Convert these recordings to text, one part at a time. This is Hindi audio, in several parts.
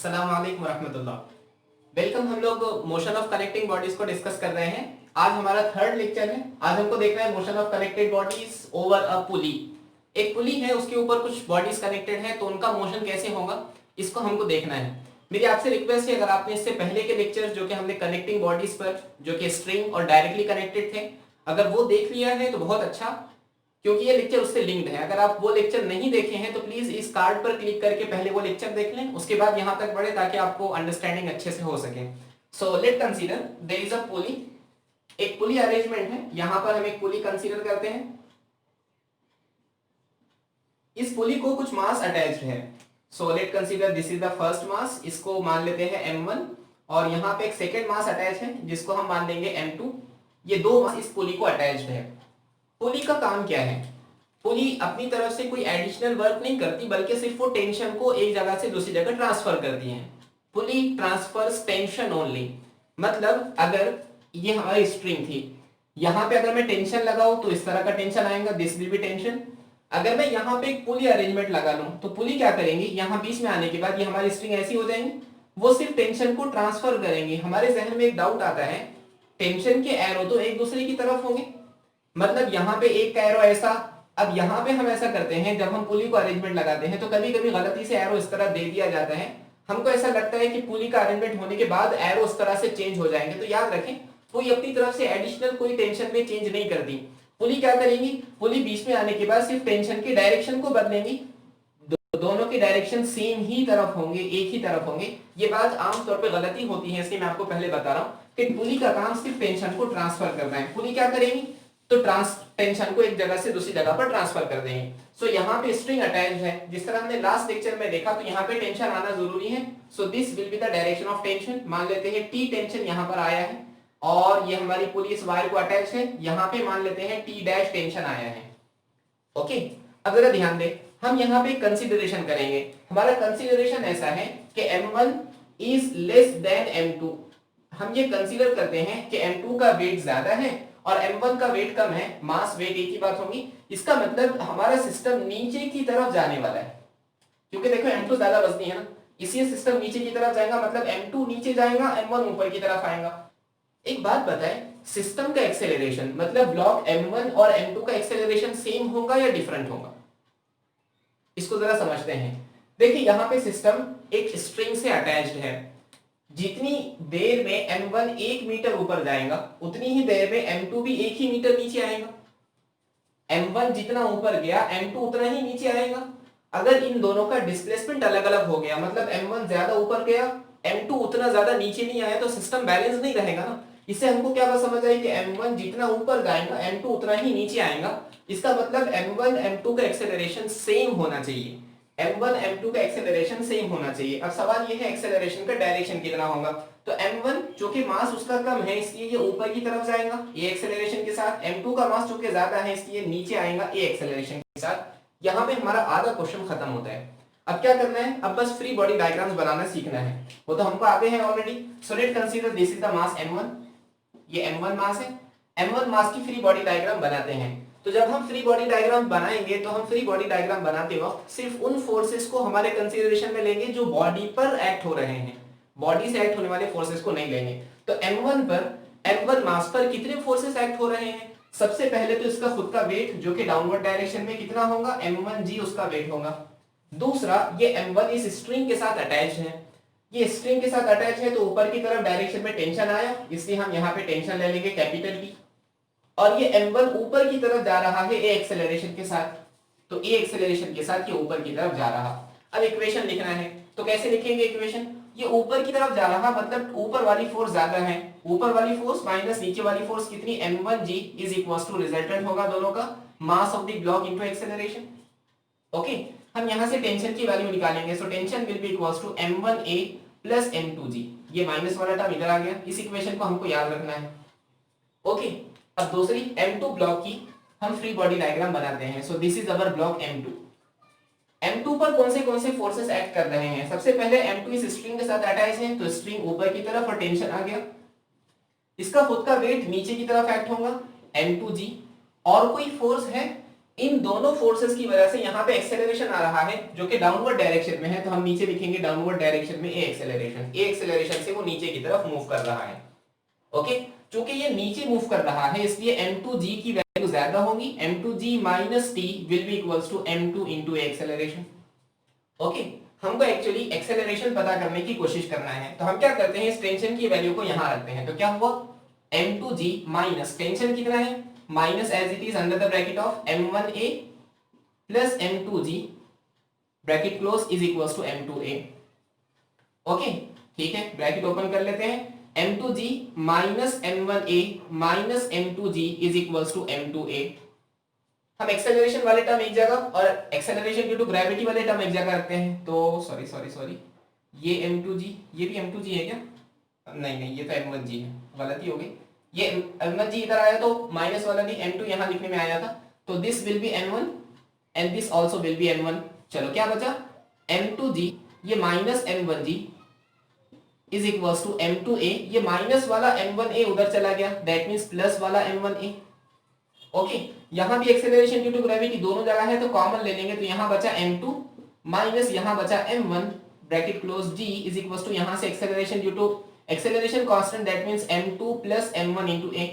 अस्सलाम वालेकुम रहमतुल्लाह। वेलकम। हम लोग मोशन ऑफ कनेक्टिंग बॉडीज को डिस्कस कर रहे हैं। आज हमारा थर्ड लेक्चर है। आज हमको देखना है motion of connected bodies over a pulley. एक पुली है, उसके ऊपर कुछ बॉडीज कनेक्टेड है, तो उनका मोशन कैसे होगा इसको हमको देखना है। मेरी आपसे रिक्वेस्ट है, अगर आपने इससे पहले के लेक्चर जो कि हमने कनेक्टिंग बॉडीज पर जो कि स्ट्रिंग और डायरेक्टली कनेक्टेड थे, अगर वो देख लिया है तो बहुत अच्छा, क्योंकि ये लेक्चर उससे लिंक्ड है। अगर आप वो लेक्चर नहीं देखे हैं तो प्लीज इस कार्ड पर क्लिक करके पहले वो लेक्चर देख लें, उसके बाद यहां तक बढ़े ताकि आपको अंडरस्टैंडिंग अच्छे से हो सके। So let consider there is a pulley. एक पुली अरेंजमेंट है, यहां पर हम एक पुली कंसीडर करते हैं। इस पुली को कुछ मास अटैच्ड है। So let consider this is the first mass, इसको मान लेते हैं m1, और यहां पे एक सेकेंड मास अटैच है जिसको हम मान लेंगे m2। ये दो मास इस पुली को अटैच्ड है। पुली का काम क्या है? पुली अपनी तरफ से कोई एडिशनल वर्क नहीं करती, बल्कि सिर्फ वो टेंशन को एक जगह से दूसरी जगह ट्रांसफर करती है। पुली ट्रांसफर्स टेंशन ओनली। मतलब अगर ये हमारी स्ट्रिंग थी, यहां पे अगर मैं टेंशन लगाऊं तो इस तरह का टेंशन आएगा, दिस विल बी टेंशन। अगर मैं यहाँ पे एक पुली अरेंजमेंट लगा लूं तो पुली क्या करेंगी, यहाँ बीच में आने के बाद ये हमारी स्ट्रिंग ऐसी हो जाएंगी, वो सिर्फ टेंशन को ट्रांसफर करेंगी। हमारे जहन में एक डाउट आता है, टेंशन के एरो तो एक दूसरे की तरफ होंगे, मतलब यहाँ पे एक का एरो ऐसा। अब यहाँ पे हम ऐसा करते हैं, जब हम पुली को अरेंजमेंट लगाते हैं तो कभी कभी गलती से एरो इस तरह दे दिया जाता है। हमको ऐसा लगता है कि पुली का अरेंजमेंट होने के बाद एरो उस तरह से चेंज हो जाएंगे, तो याद रखें कोई अपनी तरफ से एडिशनल कोई टेंशन में चेंज नहीं करती। पुली क्या करेंगी, पुली बीच में आने के बाद सिर्फ टेंशन की डायरेक्शन को बदलेंगी। दोनों की डायरेक्शन सेम ही तरफ होंगे, एक ही तरफ होंगे। ये बात आमतौर पे गलती होती है, इसलिए मैं आपको पहले बता रहा हूं कि पुली का काम सिर्फ टेंशन को ट्रांसफर करना है। पुली क्या करेगी, तो टेंशन को एक जगह से दूसरी जगह पर ट्रांसफर कर देंगे। सो यहाँ पे स्ट्रिंग अटैच्ड है, जिस तरह हमने लास्ट लेक्चर में देखा, तो यहाँ पे टेंशन आना जरूरी है। So this will be the direction of tension. मान लेते हैं टी टेंशन यहाँ पर आया है, और ये हमारी पुली इस वायर को अटैच है। यहाँ पे मान लेते हैं टी डैश टेंशन आया है। ओके, अब जरा ध्यान दें, हम यहाँ पे कंसीडरेशन करेंगे। हमारा कंसीडरेशन ऐसा है कि m1 is less than m2। हम ये कंसीडर करते हैं कि m2 का वेट ज्यादा है और m1 का वेट कम है, मास वेट एक ही बात होगी। इसका मतलब हमारा सिस्टम नीचे की तरफ जाने वाला है, क्योंकि देखो m2 ज्यादा वजनी है ना, इसलिए सिस्टम नीचे की तरफ जाएगा, मतलब m2 नीचे जाएगा, m1 ऊपर की तरफ आएगा। एक बात बताएं, सिस्टम का एक्सेलरेशन मतलब ब्लॉक m1 और m2 का एक्सेलरेशन सेम होगा या डिफरेंट होगा, इसको जरा समझते हैं। देखिए यहाँ पे सिस्टम एक स्ट्रिंग से अटैच्ड है। जितनी देर में m1 1 मीटर ऊपर जाएगा, उतनी ही देर में m2 भी 1 ही मीटर नीचे आएगा। m1 जितना ऊपर गया, m2 उतना ही नीचे आएगा। अगर इन दोनों का डिस्प्लेसमेंट अलग अलग हो गया, मतलब m1 ज्यादा ऊपर गया, m2 उतना ज्यादा नीचे नहीं आया, तो सिस्टम बैलेंस नहीं रहेगा ना। इससे हमको क्या बात समझ आई कि m1 जितना ऊपर जाएगा, m2 उतना ही नीचे आएगा। इसका मतलब m1 m2 का एक्सेलरेशन सेम होना चाहिए। m1 m2 का एक्सेलरेशन सेम होना चाहिए। अब सवाल ये है एक्सेलरेशन का डायरेक्शन कितना होगा। तो m1 जो कि मास उसका कम है, इसलिए ये ऊपर की तरफ जाएगा ये एक्सेलरेशन के साथ। m2 का मास जो कि ज्यादा है, इसलिए नीचे आएगा ये एक्सेलरेशन के साथ। यहाँ पे हमारा आधा क्वेश्चन खत्म होता है। अब क्या करना है, अब बस फ्री बॉडी डायग्राम्स बनाना सीखना है, वो तो हमको आते हैं already. So let consider this is the mass m1, ये m1 मास है। m1 मास की फ्री बॉडी डायग्राम बनाते हैं। तो जब हम फ्री बॉडी डायग्राम बनाएंगे, तो हम फ्री बॉडी डायग्राम बनाते वक्त सिर्फ उन फोर्सेस को हमारे कंसीडरेशन में लेंगे जो बॉडी पर एक्ट हो रहे हैं, बॉडी से एक्ट होने वाले फोर्सेस को नहीं लेंगे। तो m1 पर, m1 मास पर कितने फोर्सेस एक्ट हो रहे हैं? सबसे पहले तो इसका खुद का वेट जो कि डाउनवर्ड डायरेक्शन में कितना होगा, m1g उसका वेट होगा। दूसरा, ये m1 इस स्ट्रिंग के साथ अटैच है। ये स्ट्रिंग के साथ अटैच है, तो ऊपर की तरफ डायरेक्शन में टेंशन आया, इसलिए हम यहाँ पे टेंशन ले लेंगे कैपिटल की। और ये m1 ऊपर की तरफ जा रहा है ए एक्सेलरेशन के साथ, तो ए एक्सेलरेशन के साथ ये ऊपर की तरफ जा रहा। अब इक्वेशन लिखना है, तो कैसे लिखेंगे इक्वेशन? ये ऊपर की तरफ जा रहा, मतलब ऊपर वाली फोर्स ज्यादा है, ऊपर वाली फोर्स माइनस नीचे वाली फोर्स कितनी, m1g is equal to resultant होगा दोनों का mass of the block into acceleration. Okay, हम यहां से टेंशन की वैल्यू निकालेंगे। So tension will be equal to m1a plus m2g। ये माइनस वाला टर्म इधर आ गया, इस इक्वेशन को हमको याद रखना है। ओके, अब दूसरी m2 ब्लॉक की हम फ्री बॉडी डायग्राम बनाते हैं। सो this is our block m2। m2 पर कौन से फोर्सेस एक्ट कर रहे हैं? सबसे पहले m2 इस स्ट्रिंग के साथ अटैच है, तो स्ट्रिंग ऊपर की तरफ और टेंशन आ गया। इसका खुद का वेट नीचे की तरफ एक्ट होगा m2g। और कोई फोर्स है इन दोनों फोर्सेस की वजह से यहाँ पे एक्सेलरेशन आ रहा है जो कि डाउनवर्ड डायरेक्शन में है, तो हम नीचे लिखेंगे डाउनवर्ड डायरेक्शन में ए एक्सेलरेशन से वो नीचे की तरफ मूव कर रहा है। ओके, चूंकि ये नीचे मूव कर रहा है इसलिए m2g की वैल्यू ज्यादा होगी, m2g minus t will be equals to m2 into acceleration. Okay, हमको एक्चुअली एक्सेलरेशन पता करने की कोशिश करना है, तो हम क्या करते हैं, इस टेंशन की वैल्यू को यहां रखते हैं। तो क्या हुआ, m2g माइनस टेंशन कितना है, minus as it is under the bracket of m1a plus m2g bracket close is equals to m2a। Okay, ठीक है, ब्रैकेट ओपन कर लेते हैं, m2g minus m1a minus m2g is equals to m2a। हम एक्सेलरेशन वाले टर्म एक जगह और एक्सेलरेशन ड्यू टू ग्रेविटी वाले टर्म एक जगह रखते हैं। तो सॉरी ये m2g, ये भी m2g है क्या, नहीं ये तो m1g है, गलती हो गई, ये m1g इधर आया तो माइनस वाला नहीं, m2 यहां लिखने में आया था, तो this will be m1 and this also will be m1। चलो क्या बचा, m2g ये minus m1g is equals to m2a, ये माइनस वाला m1a उधर चला गया, दैट मींस प्लस वाला m1a। ओके, यहां भी एक्सेलरेशन ड्यू टू ग्रेविटी दोनों जगह है तो कॉमन ले लेंगे, तो यहां बचा m2 माइनस यहां बचा m1 bracket close g is equals to यहां से acceleration due to acceleration constant that means m2 plus m1 into a।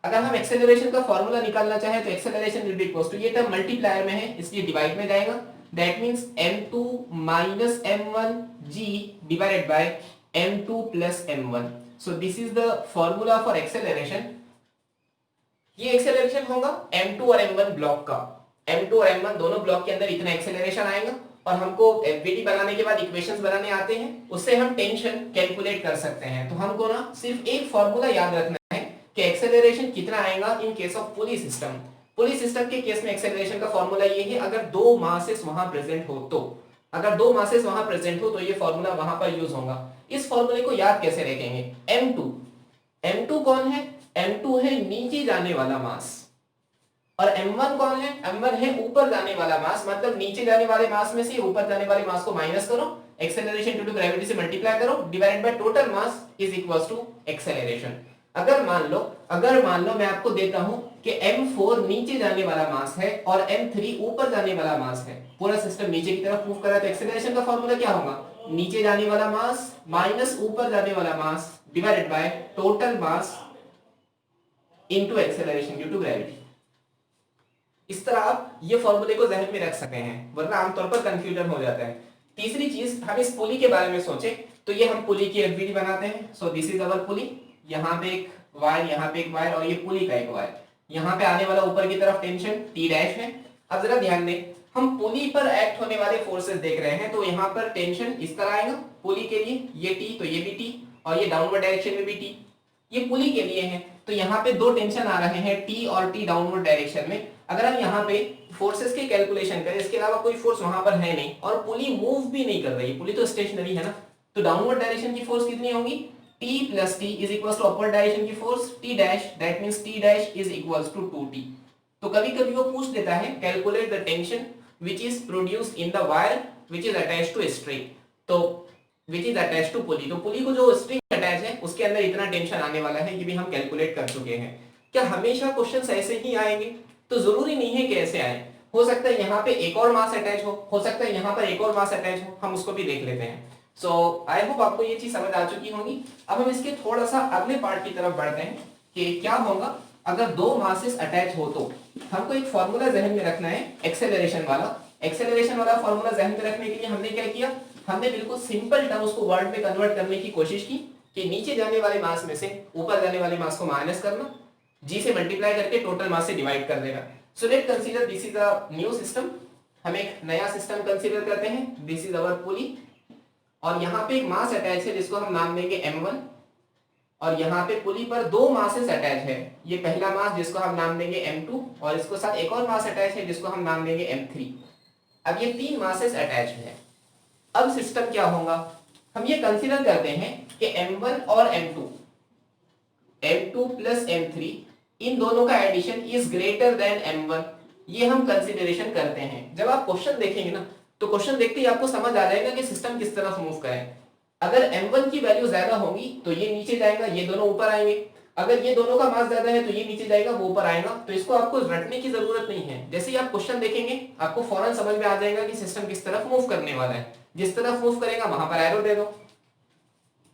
अगर हम एक्सेलरेशन का फार्मूला निकालना चाहे तो acceleration will be equals to, ये टर्म मल्टीप्लायर में है इसलिए डिवाइड में जाएगा, that means m2 minus m1g divided by m2 plus m1। So this is the formula for acceleration. ये एक्सेलरेशन होगा m2 और m1 ब्लॉक का, m2 और m1 दोनों ब्लॉक के अंदर इतना एक्सेलरेशन आएगा, और हमको एफबीटी बनाने के बाद इक्वेशंस बनाने आते हैं, उससे हम टेंशन कैलकुलेट कर सकते हैं। तो हमको ना सिर्फ एक फार्मूला याद रखना है कि एक्सेलरेशन कितना आएगा in case of pulley system. Pulley system के केस में एक्सेलरेशन का फार्मूला ये है, अगर दो मासेस वहां प्रेजेंट हो तो, अगर दो मासेस वहां प्रेजेंट हो तो ये फार्मूला वहां पर यूज होगा। इस फार्मूले को याद कैसे रखेंगे, m2 कौन है, m2 है नीचे जाने वाला मास, और m1 कौन है, m1 है ऊपर जाने वाला मास, मतलब नीचे जाने वाले मास में से ऊपर जाने वाले मास को माइनस करो, एक्सेलरेशन ड्यू टू ग्रेविटी से मल्टीप्लाई करो, divided by total mass is equals to acceleration. अगर मान लो मैं आपको देता हूं कि m4 नीचे जाने वाला मास है और m3 ऊपर जाने वाला मास है, पूरा सिस्टम नीचे की तरफ मूव कर रहा है, तो एक्सेलरेशन का फार्मूला क्या होगा, नीचे जाने वाला मास माइनस ऊपर जाने वाला mass divided by total mass into acceleration due to gravity. इस तरह आप ये फॉर्मूले को जहन में रख सकते हैं, वरना आमतौर पर कंफ्यूजन हो जाता है। तीसरी चीज, हम इस पुली के बारे में सोचे तो ये हम पुली की एफबीटी बनाते हैं। सो दिस इज अवर पुली, यहाँ पे एक वायर, यहाँ पे एक वायर और ये पुली का एक वायर, यहाँ पे आने वाला ऊपर की तरफ टेंशन T डैश है। अब जरा ध्यान दें, हम पुली पर एक्ट होने वाले फोर्सेस देख रहे हैं, तो यहाँ पर टेंशन इस तरह आएगा पुली के लिए, ये T तो ये भी T, और ये डाउनवर्ड डायरेक्शन में भी T, ये पुली के लिए है। तो यहाँ पे दो टेंशन आ रहे हैं T और T डाउनवर्ड डायरेक्शन में। अगर हम यहाँ पे फोर्सेस की कैलकुलेशन करें, इसके अलावा कोई फोर्स वहां पर है नहीं और पुली मूव भी नहीं कर रही, पुली तो स्टेशनरी है ना, तो डाउनवर्ड डायरेक्शन की फोर्स कितनी होगी, T plus T is equals to upward direction की force T dash, that means T dash is equals to 2T। तो कभी कभी वो पूछ देता है calculate the tension which is produced in the wire which is attached to string, तो which is attached to pulley, तो पुली को जो स्ट्रिंग अटैच है उसके अंदर इतना टेंशन आने वाला है, ये भी हम कैलकुलेट कर चुके हैं। क्या हमेशा क्वेश्चंस ऐसे ही आएंगे, तो जरूरी नहीं है कि ऐसे आए, हो सकता है यहाँ पे एक और मास अटैच हो सकता है यहाँ पर एक और मास अटैच हो, हम उसको भी देख लेते हैं। सो आई होप आपको ये चीज समझ आ चुकी होगी। अब हम इसके थोड़ा सा अगले पार्ट की तरफ बढ़ते हैं कि क्या होगा अगर दो मासेस अटैच हो। तो हमको एक फॉर्मूला जहन में रखना है एक्सेलरेशन वाला फॉर्मूला जहन में रखने के लिए हमने क्या किया, हमने बिल्कुल सिंपल टर्म उसको वर्ड में कन्वर्ट करने की कोशिश की कि नीचे जाने वाले मास में से ऊपर जाने वाले मास को माइनस करना, जी से मल्टीप्लाई करके टोटल मास से डिवाइड कर देना। सो let consider this is a new system, हम एक नया सिस्टम कंसीडर करते हैं, दिस इज अवर पुली, और यहाँ पे एक मास अटैच है जिसको हम नाम देंगे m1, और यहाँ पे पुली पर दो मासेस अटैच है, ये पहला मास जिसको हम नाम देंगे m2 और इसको साथ एक और मास अटैच है जिसको हम नाम देंगे m3। अब ये तीन मासेस अटैच है। अब सिस्टम क्या होगा, हम ये कंसीडर करते हैं कि m1 और m2 प्लस m3 इन दोनों का addition is greater than m1, ये हम कंसीडरेशन करते हैं। जब आप क्वेश्चन देखेंगे ना, तो क्वेश्चन देखते ही आपको समझ आ जाएगा कि सिस्टम किस तरफ मूव करें। अगर m1 की वैल्यू ज्यादा होगी तो ये नीचे जाएगा, ये दोनों ऊपर आएंगे। अगर ये दोनों का मास ज्यादा है तो ये नीचे जाएगा, वो ऊपर आएगा। तो इसको आपको रटने की जरूरत नहीं है, जैसे ही आप क्वेश्चन देखेंगे आपको फौरन समझ में आ जाएगा कि सिस्टम किस तरफ मूव करने वाला है। जिस तरफ मूव करेगा वहां पर एरो दे दो।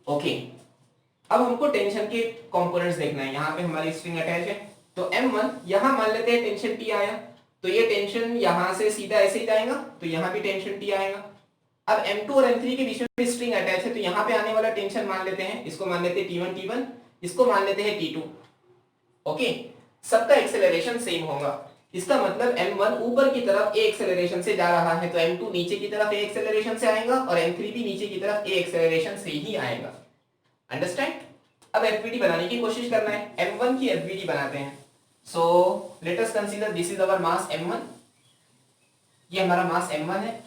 ओके, अब हमको टेंशन के कंपोनेंट्स देखना है। यहाँ पे हमारी स्ट्रिंग अटैच है, तो M1 यहाँ मान लेते हैं टेंशन T आया, तो ये टेंशन यहाँ से सीधा ऐसे ही जाएगा, तो यहाँ भी टेंशन T आएगा। अब M2 और M3 के बीच में स्ट्रिंग अटैच है, तो यहाँ पे आने वाला टेंशन मान लेते हैं, इसको मान लेते हैं T1, इसको मान लेते हैं T2। ओके, सबका एक्सेलरेशन सेम होगा। इसका मतलब M1 ऊपर की तरफ a एक्सेलरेशन से जा रहा है, तो M2 नीचे की तरफ a एक्सेलरेशन से आएगा और M3 भी नीचे की तरफ a एक्सेलरेशन से ही आएगा। अंडरस्टैंड? अब एफबीडी बनाने की कोशिश करना है। M1 की एफबीडी बनाते हैं। So let us consider this is our mass M1। ये हमारा मास M1 है।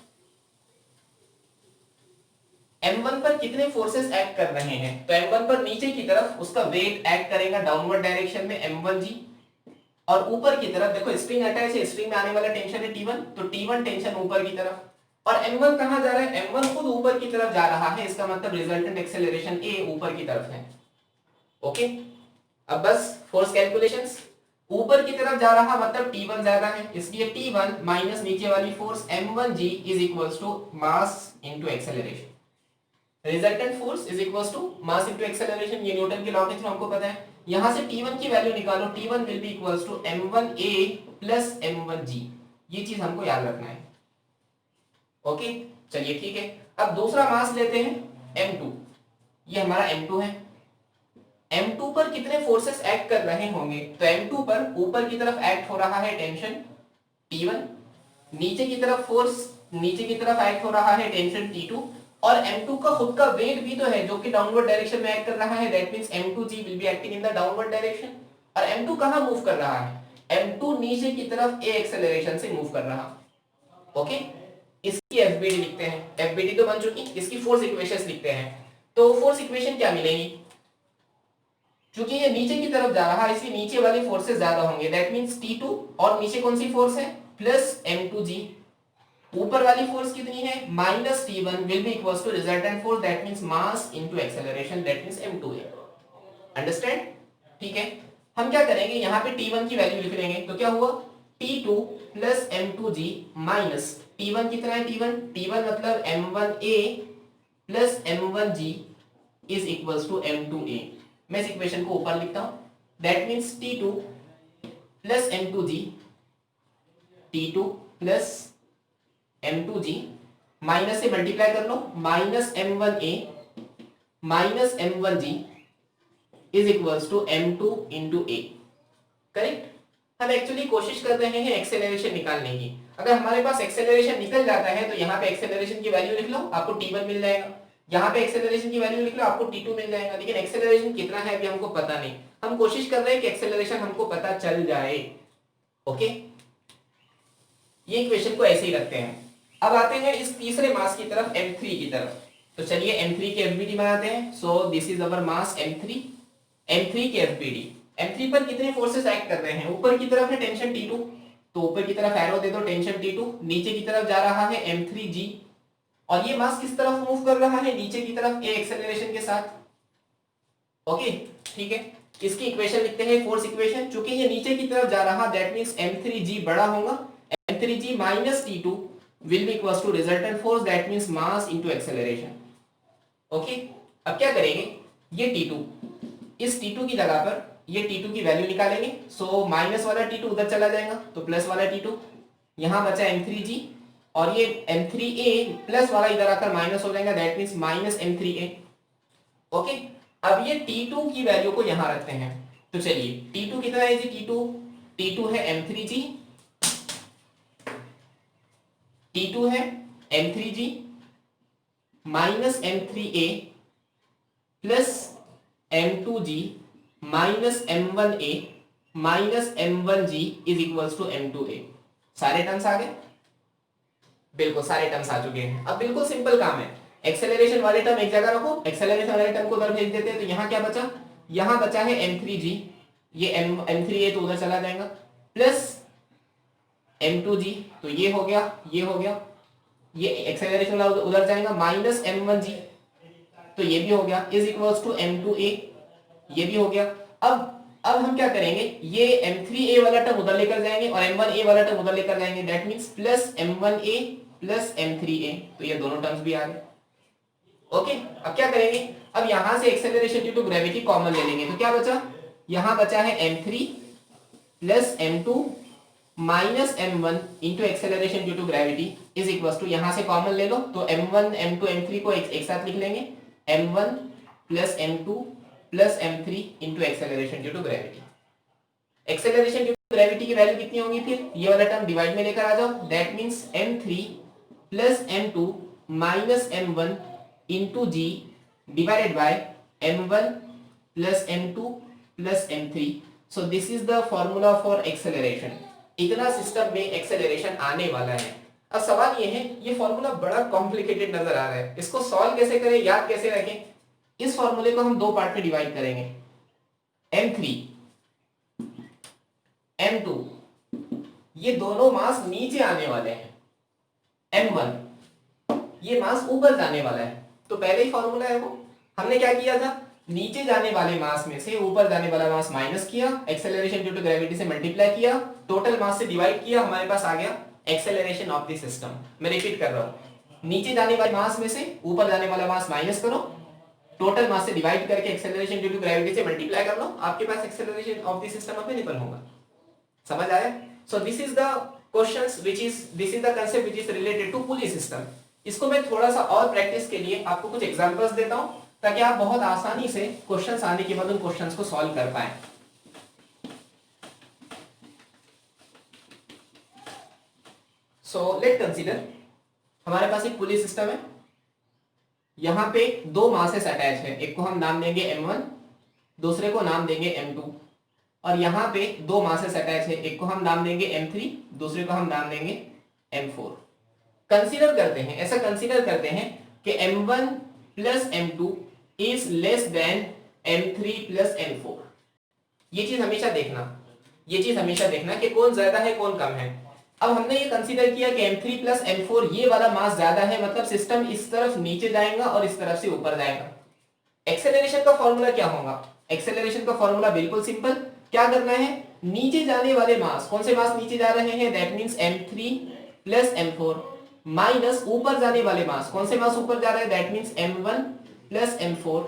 M1 पर कितने फोर्सेस एक्ट कर रहे हैं? तो M1 पर नीचे की तरफ उसका वेट एक्ट करेगा डाउनवर्ड डायरेक्शन में M1G, और ऊपर की तरफ देखो स्ट्रिंग अटैच है, स्ट्रिंग में आने वाला टेंशन है T1, तो T1 टेंशन ऊपर की तरफ। और M1 कहां जा रहा है? M1 खुद ऊपर की तरफ जा रहा है, इसका मतलब रिजल्टेंट एक्सेलरेशन A ऊपर की तरफ है। ओके, अब बस फोर्स कैलकुलेशंस। ऊपर की तरफ जा रहा मतलब T1 ज्यादा है, इसलिए T1 माइनस नीचे वाली force M1G is equals to mass into acceleration. Resultant force is equals to mass into acceleration, ये न्यूटन के लॉ के थ्रू हमको पता है। यहां से T1 की वैल्यू निकालो, T1 will be equals to M1A plus M1G। ये चीज हमको याद रखना है। ओके, चलिए ठीक है। अब दूसरा मास लेते हैं M2। ये हमारा M2 है। M2 पर कितने फोर्सेस एक्ट कर रहे होंगे? तो M2 पर ऊपर की तरफ एक्ट हो रहा है टेंशन T1, नीचे की तरफ फोर्स नीचे की तरफ एक्ट हो रहा है टेंशन T2, और M2 का खुद का वेट भी तो है जो कि डाउनवर्ड डायरेक्शन में एक्ट कर रहा है। That means M2G will be acting in the downward direction. और M2 कहां मूव कर रहा है? M2 नीचे की तरफ a एक्सेलरेशन से मूव कर रहा। ओके, इसकी एफबीडी लिखते हैं। एफबीडी तो बन चुकी, इसकी फोर्स इक्वेशंस लिखते हैं। तो फोर्स इक्वेशन क्या मिलेगी? क्योंकि ये नीचे की तरफ जा रहा है इसलिए नीचे वाले फोर्सेस ज्यादा होंगे। दैट मींस T2, और नीचे कौन सी फोर्स है? Plus M2G। ऊपर वाली फोर्स कितनी है? Minus T1 will be equals to resultant force, that means mass into acceleration, that means M2A। Understand? ठीक है, हम क्या करेंगे, यहाँ पे T1 की वैल्यू लिख लेंगे, तो क्या हुआ? T2 plus M2G minus T1 कितना है? T1 मतलब M1A plus M1G is equals to M2A। मैं इस इक्वेशन को ऊपर लिखता हूं, that means T2 plus M2G, T2 plus M2G minus से मल्टीप्लाई कर लो, minus M1A minus M1G is equals to M2 into A। Correct? हम एक्चुअली कोशिश कर रहे हैं एक्सेलरेशन निकालने की। अगर हमारे पास एक्सेलरेशन निकल जाता है तो यहाँ पे एक्सेलरेशन की वैल्यू लिख लो, आपको T1 मिल जाएगा। यहाँ पे एक्सेलरेशन की वैल्यू लिख लो, आपको T2 मिल जाएगा। लेकिन एक्सेलरेशन कितना है अभी हमको पता नहीं। हम कोशिश कर रहे हैं कि एक्सेलरेशन हमको पता चल जाए। ओके, ये इक्वेशन को ऐसे ही रखते हैं। अब आते हैं इस तीसरे मास की तरफ, M3 की तरफ। तो चलिए M3 की एफबीडी बनाते हैं। सो this is our mass M3। M3 की एफबीडी, M3 पर कितने फोर्सेस एक्ट कर रहे हैं? ऊपर की तरफ है टेंशन T2, तो ऊपर की तरफ एरो दे दो, टेंशन T2। नीचे की तरफ जा रहा है M3G, और ये मास किस तरफ मूव कर रहा है? नीचे की तरफ a एक्सेलरेशन के साथ। ओके, ठीक है, इसकी इक्वेशन लिखते हैं, फोर्स इक्वेशन। चूंकि ये नीचे की तरफ जा रहा, दैट मींस M3G बड़ा होगा। M3G minus T2 will be equals to resultant force, that means mass into acceleration। Okay, अब क्या करेंगे, ये T2, इस T2 की जगह पर ये T2 की वैल्यू निकालेंगे। सो माइनस वाला T2 उधर चला जाएगा, तो प्लस वाला T2, यहां बचा M3G, और ये M3A प्लस वाला इधर आकर माइनस हो जाएगा, that means minus M3A। Okay, अब ये T2 की वैल्यू को यहां रखते हैं। तो चलिए T2 कितना है जी? T2 है M3G, T2 है M3G minus M3A plus M2G minus M1A minus M1G is equals to M2A। सारे टर्म्स आ गए? बिल्कुल सारे टर्म्स आ चुके हैं। अब बिल्कुल सिंपल काम है, एक्सेलरेशन वाले टर्म एक जगह रखो, एक्सेलरेशन वाले टर्म को उधर भेज देते हैं। तो यहाँ क्या बचा? यहाँ बचा है M3G, ये M3A तो उधर चला जाएगा, प्लस M2G, तो ये हो गया, ये हो गया, ये एक्सेलरेशन वाला उधर जाएगा, माइनस M1G, तो ये भी हो गया, इज इक्वल्स टू M2A, ये भी हो गया। अब हम क्या करेंगे, ये m3a वाला टर्म उधर लेकर जाएंगे और m1a वाला टर्म उधर लेकर जाएंगे, that means plus m1a plus m3a, तो ये दोनों टर्म्स भी आ गए। ओके, अब क्या करेंगे, अब यहां से acceleration due to gravity common ले लेंगे, तो क्या बचा, यहां बचा है m3 plus m2 minus m1 into acceleration due to gravity is equal to, यहां से कॉमन ले लो तो m1 m2 m3 को एक साथ लिख लेंगे, m1 plus m2 plus m3 into acceleration due to gravity. Acceleration due to gravity की वैल्यू कितनी होगी, फिर ये वाला टर्म डिवाइड में लेकर आ जाओ, that means m3 plus m2 minus m1 into g divided by m1 plus m2 plus m3। So this is the formula for acceleration. इतना सिस्टम में एक्सेलरेशन आने वाला है। अब सवाल ये है, ये फॉर्मूला बड़ा कॉम्प्लिकेटेड नजर आ रहा है, इसको सॉल्व कैसे करें, याद कैसे रखें। इस फॉर्मूले को हम दो पार्ट में डिवाइड करेंगे, m3 m2, ये दोनों मास नीचे आने वाले हैं, m1 ये मास ऊपर जाने वाला है। तो पहले ही फॉर्मूला है वो, हमने क्या किया था, नीचे जाने वाले मास में से ऊपर जाने वाला मास माइनस किया, एक्सेलरेशन ड्यू टू ग्रेविटी से मल्टीप्लाई किया, टोटल मास से डिवाइड किया, हमारे पास आ गया एक्सेलरेशन ऑफ द सिस्टम। मैं रिपीट कर रहा हूं, नीचे जाने वाले मास में से ऊपर जाने वाला मास माइनस करो, टोटल मास से डिवाइड करके एक्सेलरेशन ड्यू टू ग्रेविटी से मल्टीप्लाई कर लो, आपके पास acceleration of the system available होगा। समझ आया? So this is the questions this is the concept which is related to pulley system. इसको मैं थोड़ा सा और प्रैक्टिस के लिए आपको कुछ एग्जांपल्स देता हूं, ताकि आप बहुत आसानी से क्वेश्चंस आने के बाद उन क्वेश्चंस को सॉल्व कर पाए। सो लेट कंसीडर, हमारे पास एक पुली सिस्टम है, यहां पे दो मासेस अटैच है, एक को हम नाम देंगे m1, दूसरे को नाम देंगे m2, और यहां पे दो मासेस अटैच है, एक को हम नाम देंगे m3, दूसरे को हम नाम देंगे m4। कंसीडर करते हैं, ऐसा कंसीडर करते हैं कि m1 plus m2 is less than m3 plus m4। ये चीज हमेशा देखना कि कौन ज्यादा है कौन कम है। अब हमने ये कंसीडर किया कि m3 प्लस m4 ये वाला मास ज्यादा है, मतलब सिस्टम इस तरफ नीचे जाएगा और इस तरफ से ऊपर जाएगा। एक्सेलरेशन का फॉर्मूला क्या होगा? एक्सेलरेशन का फॉर्मूला बिल्कुल सिंपल, क्या करना है, नीचे जाने वाले मास, कौन से मास नीचे जा रहे हैं, that means m3 plus m4, minus ऊपर जाने वाले मास, कौन से मास ऊपर जा रहे हैं, that means m1 plus m4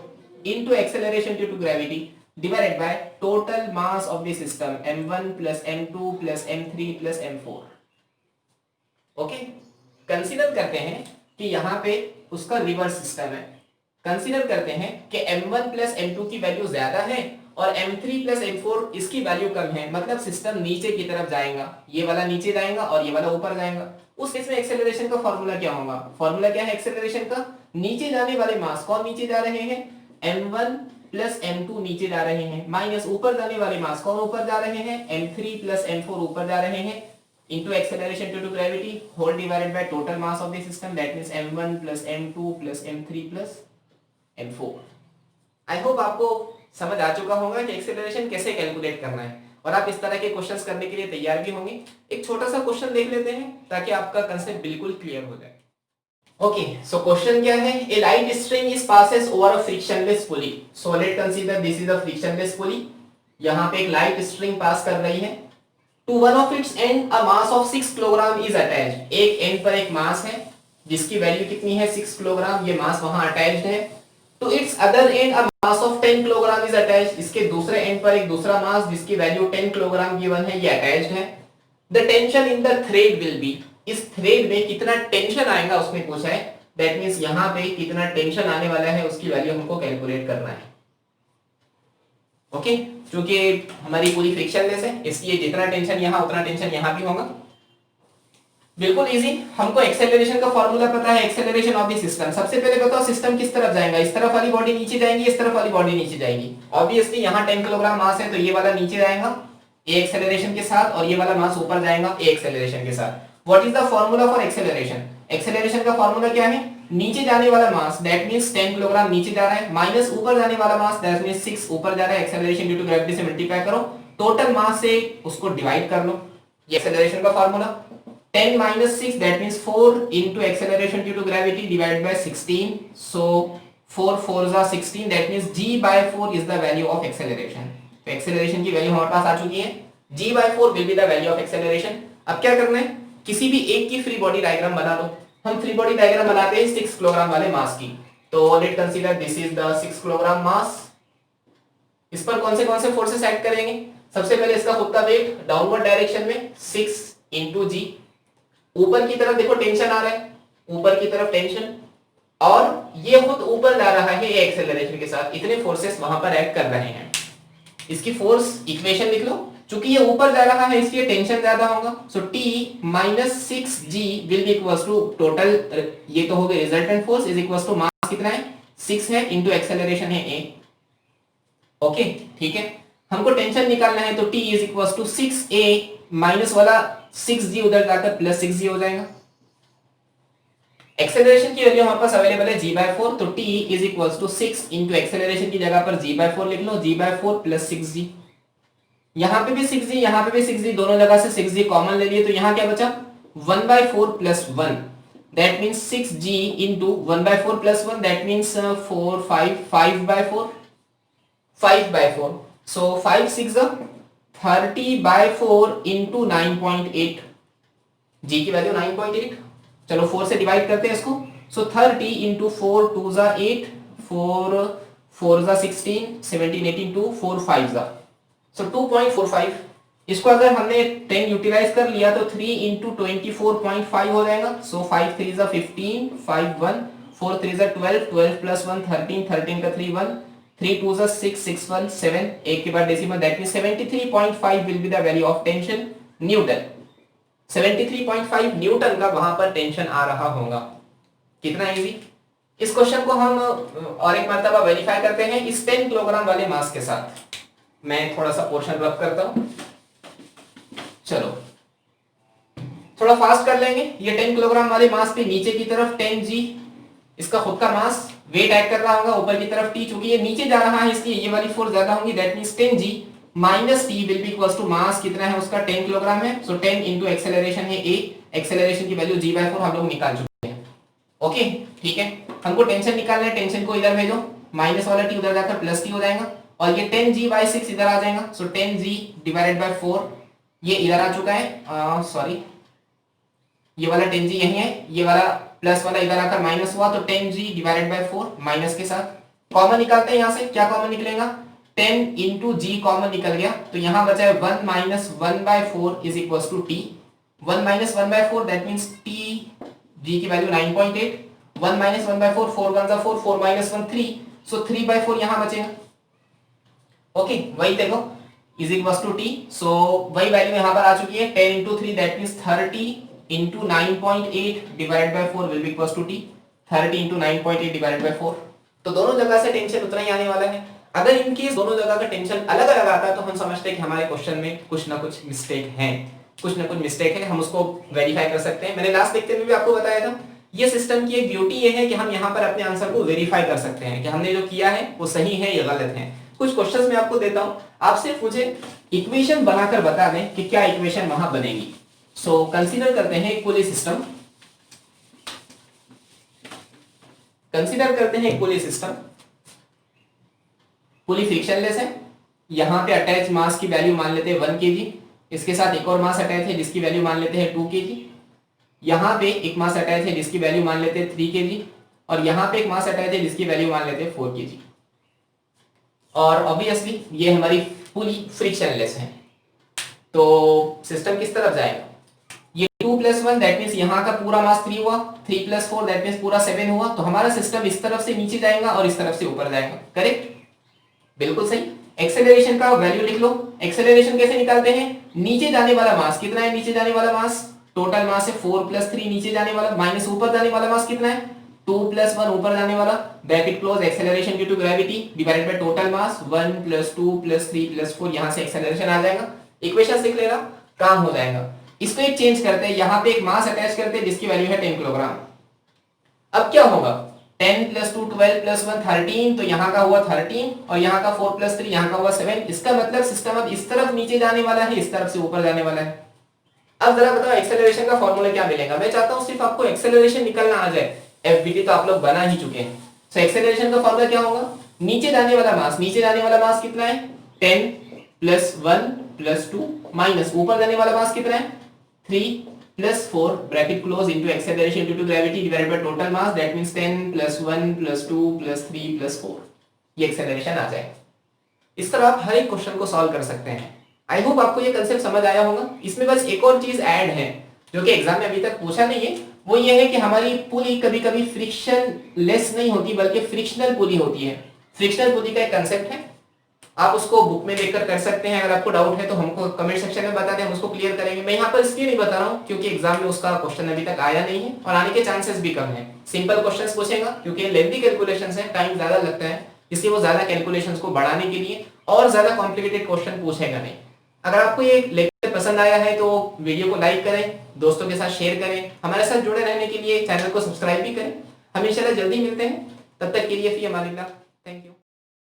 into acceleration due to gravity divided by total mass of the system m1 plus m2 plus m3 plus m4। Okay, consider करते हैं कि यहां पे उसका रिवर्स सिस्टम है। कंसीडर करते हैं कि m1 प्लस m2 की वैल्यू ज्यादा है और m3 प्लस m4 इसकी वैल्यू कम है, मतलब सिस्टम नीचे की तरफ जाएगा, ये वाला नीचे जाएगा और ये वाला ऊपर जाएगा। उस केस में एक्सेलरेशन का फॉर्मूला क्या होगा? फॉर्मूला क्या है एक्सेलरेशन का? नीचे जाने वाले मास कौन नीचे जा रहे हैं, m1 प्लस m2 नीचे जा रहे हैं, माइनस ऊपर जाने वाले मास कौन ऊपर जा रहे हैं, m3 प्लस m4 ऊपर जा रहे हैं, into acceleration due to gravity whole divided by total mass of the system, that means m1 plus m2 plus m3 plus m4। I hope आपको समझ आ चुका होगा कि एक्सेलरेशन कैसे कैलकुलेट करना है, और आप इस तरह के क्वेश्चंस करने के लिए तैयार भी होंगे। एक छोटा सा क्वेश्चन देख लेते हैं ताकि आपका कंसेप्ट बिल्कुल क्लियर हो जाए। ओके, सो क्वेश्चन क्या है, a light string is passes over a frictionless pulley. So let consider this is a frictionless pulley. यहां पे एक लाइट स्ट्रिंग पास कर रही है, to one of its end a mass of 6 kilogram is attached। एक एंड पर एक मास है जिसकी वैल्यू कितनी है, 6 किलोग्राम, ये मास वहां अटैच्ड है। to its other end a mass of 10 kilogram is attached। इसके दूसरे एंड पर एक दूसरा मास जिसकी वैल्यू 10 किलोग्राम गिवन है, ये अटैच्ड है। the tension in the thread will be। इस थ्रेड में कितना टेंशन आएगा उसने पूछा है, दैट मींस यहां पे कितना टेंशन आने वाला है उसकी वैल्यू हमको कैलकुलेट करना है। ओके, क्योंकि हमारी पूरी फ्रिक्शनलेस है इसलिए जितना टेंशन यहां उतना टेंशन यहां भी होगा। बिल्कुल इजी, हमको एक्सेलरेशन का फॉर्मूला पता है, एक्सेलरेशन ऑफ द सिस्टम। सबसे पहले बताओ सिस्टम किस तरफ जाएगा, इस तरफ वाली बॉडी नीचे जाएगी, इस तरफ वाली बॉडी नीचे जाएगी। ऑब्वियसली यहां 10 किलोग्राम मास है तो ये वाला नीचे जाएगा ए एक्सेलरेशन के साथ, और ये वाला मास ऊपर जाएगा ए एक्सेलरेशन के साथ। What is the formula for acceleration? Acceleration का फॉर्मूला क्या है, नीचे जाने वाला मास दैट मींस 10 किलोग्राम नीचे जा रहा है, माइनस ऊपर जाने वाला मास दैट मींस 6 ऊपर जा रहा है, एक्सेलरेशन ड्यू टू ग्रेविटी से मल्टीप्लाई करो, टोटल मास से उसको डिवाइड कर लो, ये एक्सेलरेशन का formula. 10 minus 6 that means 4 into acceleration due to gravity divided by 16, so 4 4s are 16, that means g by 4 is the value of acceleration। तो एक्सेलरेशन की वैल्यू हमारे पास आ चुकी है, g/4 will be the value of acceleration. अब क्या करना है, किसी भी एक की फ्री बॉडी डायग्राम बना लो। हम फ्री बॉडी डायग्राम बनाते हैं 6 किलोग्राम वाले मास की। तो late consider this is the 6 kilogram mass. इस पर कौन से फोर्सेस एक्ट करेंगे? सबसे पहले इसका खुद का वेट डाउनवर्ड डायरेक्शन में 6 इंटू जी। ऊपर की तरफ देखो टेंशन आ रहा है, ऊपर की तरफ टेंशन, और ये खुद ऊपर जा रहा है ये एक्सेलरेशन के साथ, इतने फोर्सेस वहां पर एक्ट कर रहे हैं। इसकी फोर्स इक्वेशन लिख लो, चूंकि ये ऊपर जा रहा है इसलिए टेंशन ज्यादा होगा। So T minus 6G will be equals to total, ये तो हो गई resultant force, is equals to mass कितना है 6 है इंटू एक्सेलरेशन है a। ओके ठीक है, हमको टेंशन निकालना है, तो T is equals to 6a minus वाला 6G उधर जाकर प्लस 6G हो जाएगा। एक्सेलरेशन की वैल्यू हमारे पास अवेलेबल है g/4, तो T is equals to 6 into acceleration की जगह पर g/4 लिख लो, g/4 प्लस 6G। यहां पे भी 6G, यहां पे भी 6G, दोनों जगह से 6G कॉमन ले लिए, तो यहां क्या बचा 1/4 plus 1, that means 6G into 1/4 plus 1, that means 4 5 5/4 5/4। So 5 6 30/4 into 9.8, G की वैल्यू 9.8। चलो 4 से डिवाइड करते हैं इसको। सो 30 इंटू 4 2 जा 8, 4 4 जा 16, 17 18 2 4 5 जा, सो 2.45। इसको अगर हमने 10 यूटिलाइज कर लिया तो 3 इंटू 24.5 हो जाएगा। सो 5 3 जा 15, 5 1, 4 3 जा 12, 12 प्लस 1 13, 13 का 3 1, 3 2 जा 6, 6 1 7, एक के बाद decimal, that means 73.5 will be the value of tension Newton. 73.5 Newton का वहां पर टेंशन आ रहा होगा। कितना इजी। इस क्वेश्चन को हम और एक मर्तबा वेरीफाई करते हैं इस 10 किलोग्राम वाले मास के साथ। मैं थोड़ा सा पोर्शन रब करता हूं, चलो थोड़ा फास्ट कर लेंगे। ये 10 किलोग्राम वाले मास पे नीचे की तरफ 10G इसका खुद का मास वेट ऐड कर रहा होगा, ऊपर की तरफ T, चूंकि ये नीचे जा रहा है इसलिए ये वाली फोर्स ज्यादा होगी, that means 10G minus T will be equals to mass कितना है उसका 10 किलोग्राम है। सो 10 इंटू एक्सेलरेशन है a, एक्सेलरेशन की वैल्यू g/4 हम लोग निकाल चुके हैं। ओके ठीक है, हमको टेंशन निकालना है, टेंशन को इधर भेजो, माइनस वाला T उधर जाकर प्लस T हो जाएगा, और ये 10G/6 इधर आ जाएगा। सो 10G डिवाइडेड बाय 4 ये इधर आ चुका है, सॉरी ये वाला 10G यही है, ये वाला प्लस वाला इधर आकर माइनस हुआ, तो 10G डिवाइडेड बाय 4 माइनस के साथ कॉमन निकालते हैं। यहां से क्या कॉमन निकलेगा, 10 इंटू जी कॉमन निकल गया, तो यहां बचा है 1 minus 1/4 is equals to T. 1 minus 1/4 that means T, G की वैल्यू 9.8, 1 माइनस 1/4, 4 1 जा 4, 4 माइनस 1 3, सो 3/4 यहां बचेगा। ओके वही देखो is equals to T, so वही वैल्यू यहां पर आ चुकी है 10 into 3 that means 30 into 9.8 divided by 4 will be equals to T, 30 into 9.8 divided by 4। तो दोनों जगह से टेंशन उतना ही आने वाला है। अगर इनकेस दोनों जगह का टेंशन अलग अलग आता है तो हम समझते हैं कि हमारे क्वेश्चन में कुछ ना कुछ मिस्टेक है, कुछ ना कुछ मिस्टेक है, हम उसको वेरीफाई कर सकते हैं। मैंने लास्ट लेक्चर में भी आपको बताया था, ये सिस्टम की एक ब्यूटी ये है कि हम यहाँ पर अपने आंसर को वेरीफाई कर सकते हैं कि हमने जो किया है वो सही है या गलत है। कुछ क्वेश्चंस मैं आपको देता हूं, आप सिर्फ मुझे इक्वेशन बनाकर बता दें कि क्या इक्वेशन वहां बनेगी। सो कंसीडर करते हैं एक पुली सिस्टम, कंसीडर करते हैं एक पुली सिस्टम, पुली फ्रिक्शनलेस है, यहां पे अटैच मास की वैल्यू मान लेते हैं 1 kg, इसके साथ एक और मास अटैच है जिसकी वैल्यू मान लेते हैं 2 kg, यहां पे एक मास अटैच है जिसकी वैल्यू मान लेते हैं 3 kg, और यहां पे एक मास अटैच है जिसकी वैल्यू मान लेते हैं 4 kg। और ऑब्वियसली ये हमारी पुली फ्रिक्शनलेस है, तो सिस्टम किस तरफ जाएगा, ये 2 + 1 दैट मींस यहां का पूरा मास 3 हुआ, 3 + 4 दैट मींस पूरा 7 हुआ, तो हमारा सिस्टम इस तरफ से नीचे जाएगा और इस तरफ से ऊपर जाएगा। करेक्ट, बिल्कुल सही। एक्सेलरेशन का वैल्यू लिख लो, एक्सेलरेशन कैसे निकालते हैं, नीचे जाने वाला मास कितना है, नीचे जाने वाला मास टोटल मास है 4 + 3 नीचे जाने वाला, माइनस ऊपर जाने वाला मास कितना है 2 + 1 ऊपर जाने वाला, bracket close, acceleration due to gravity divided by total mass 1 + 2 + 3 + 4, यहां से एक्सेलरेशन आ जाएगा। इक्वेशन लिख लेना, काम हो जाएगा। इसको एक चेंज करते हैं, यहां पे एक मास अटैच करते हैं जिसकी वैल्यू है 10 किलोग्राम। अब क्या होगा, 10 + 2 12 + 1 13, तो यहां का हुआ 13 और यहां का 4 + 3 यहां का हुआ 7। इसका मतलब सिस्टम अब इस तरफ नीचे जाने वाला है, इस तरफ से ऊपर जाने वाला है। अब जरा बताओ एक्सेलरेशन का फॉर्मूला क्या मिलेगा। मैं चाहता हूं सिर्फ आपको एक्सेलरेशन निकलना आ जाए, एफबीटी तो आप लोग बना ही चुके हैं। सो एक्सेलरेशन का फॉर्मूला क्या होगा, नीचे जाने वाला मास, नीचे जाने वाला मास कितना है 10, प्लस 1 प्लस 2 माइनस ऊपर जाने वाला मास कितना है 3 plus 4 bracket close into acceleration due to gravity divided by total mass that means 10 plus 1 plus 2 plus 3 plus 4 ये एक्सेलरेशन आ जाएगा। इस तरह आप हर एक क्वेश्चन को सॉल्व कर सकते हैं। आई होप आपको ये कंसेप्ट समझ आया होगा। इसमें बस एक और चीज ऐड है जो कि एग्जाम में अभी तक पूछा नहीं है, वो ये है कि हमारी पुली कभी कभी फ्रिक्शन लेस नहीं होती बल्कि फ्रिक्शनल पुली होती है। फ्रिक्शनल पुली का एक कंसेप्ट है, आप उसको बुक में देखकर कर सकते हैं। अगर आपको डाउट है तो हमको कमेंट सेक्शन में बता दें, हम उसको क्लियर करेंगे। मैं यहाँ पर इसलिए नहीं बता रहा हूँ क्योंकि एग्जाम में उसका क्वेश्चन अभी तक आया नहीं है और आने के चांसेस भी कम है। सिंपल क्वेश्चंस पूछेगा क्योंकि लेंथी कैलकुलेशंस है, टाइम ज्यादा लगता है, इसलिए वो ज्यादा कैलकुलेशंस को बढ़ाने के लिए और ज्यादा कॉम्प्लिकेटेड क्वेश्चन पूछेगा नहीं। अगर आपको ये लेक्चर पसंद आया है तो वीडियो को लाइक करें, दोस्तों के साथ शेयर करें, हमारे साथ जुड़े रहने के लिए चैनल को सब्सक्राइब भी करें। हम इंशाल्लाह जल्दी मिलते हैं, तब तक के लिए फी अमानिल्लाह।